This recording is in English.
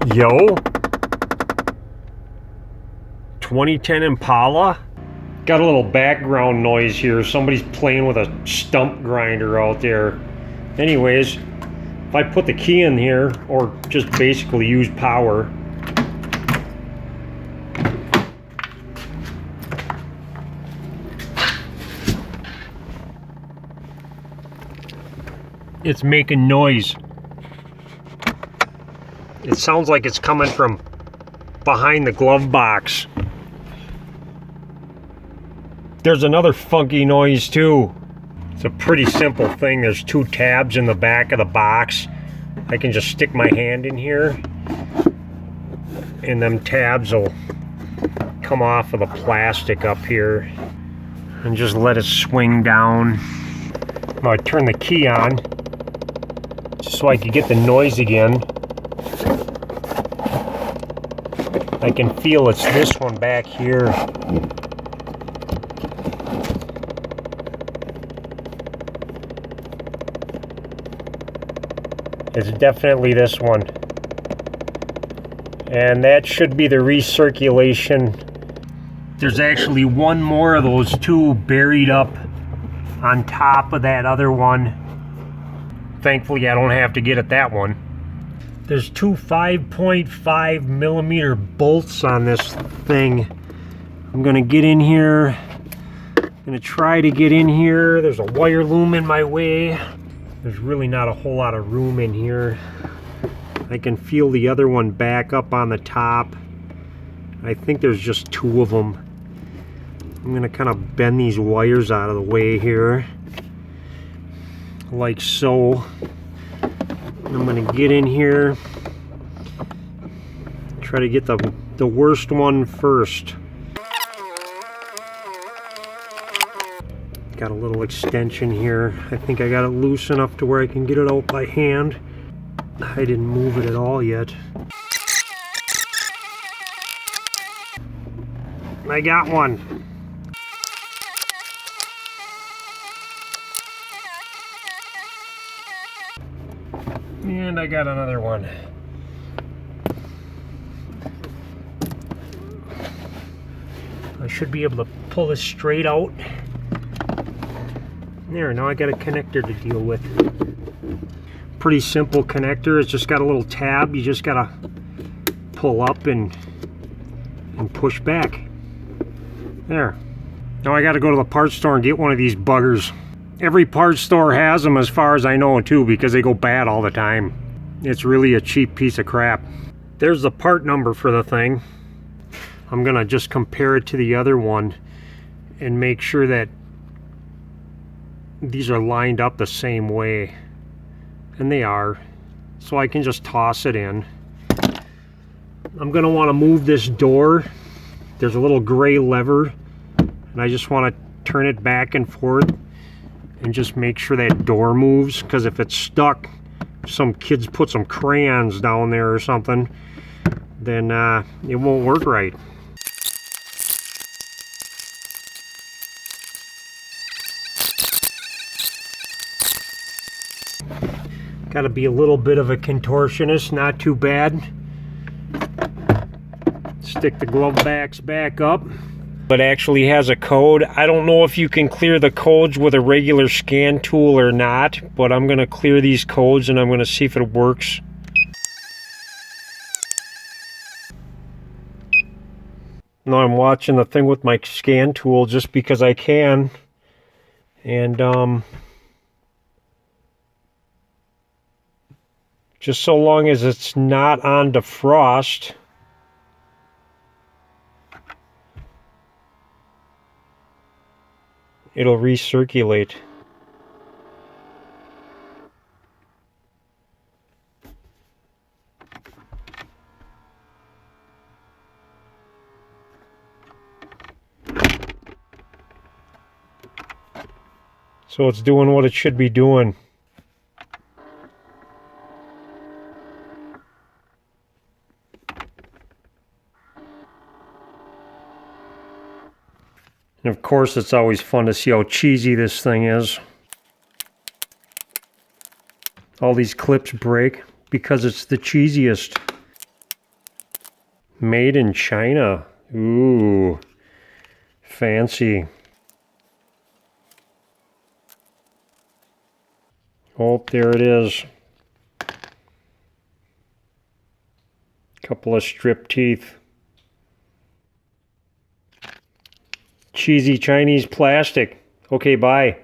Yo, 2010 Impala. Got a little background noise here. Somebody's playing with a stump grinder out there. Anyways, if I put the key in here, or just basically use power, it's making noise. It sounds like it's coming from behind the glove box. There's another funky noise too. It's a pretty simple thing. There's two tabs in the back of the box. I can just stick my hand in here and them tabs will come off of the plastic up here and just let it swing down. Now I turn the key on just so I can get the noise again. I can feel it's this one back here. It's definitely this one. And that should be the recirculation. There's actually one more of those two buried up on top of that other one. Thankfully I don't have to get at that one. There's two 5.5 millimeter bolts on this thing. I'm gonna get in here. I'm gonna try to get in here. There's a wire loom in my way. There's really not a whole lot of room in here. I can feel the other one back up on the top. I think there's just two of them. I'm gonna kind of bend these wires out of the way here, like so. I'm gonna get in here, try to get the worst one first. Got a little extension here. I think I got it loose enough to where I can get it out by hand. I didn't move it at all yet. I got one. And I got another one. I should be able to pull this straight out. There, now I got a connector to deal with. Pretty simple connector. It's just got a little tab. You just gotta pull up and push back. There. Now I gotta go to the parts store and get one of these buggers. Every parts store has them as far as I know too, because they go bad all the time. It's really a cheap piece of crap. There's the part number for the thing. I'm gonna just compare it to the other one and make sure that these are lined up the same way. And they are. So I can just toss it in. I'm gonna wanna move this door. There's a little gray lever and I just wanna turn it back and forth and just make sure that door moves, because if it's stuck, some kids put some crayons down there or something, then it won't work right. Got to be a little bit of a contortionist, not too bad. Stick the glove backs back up. It actually has a code. I don't know if you can clear the codes with a regular scan tool or not, but I'm going to clear these codes and I'm going to see if it works. Now I'm watching the thing with my scan tool just because I can. And just so long as it's not on defrost, it'll recirculate. So it's doing what it should be doing. And of course, it's always fun to see how cheesy this thing is. All these clips break because it's the cheesiest. Made in China. Ooh, fancy. Oh, there it is. Couple of strip teeth. Cheesy Chinese plastic. Okay, bye.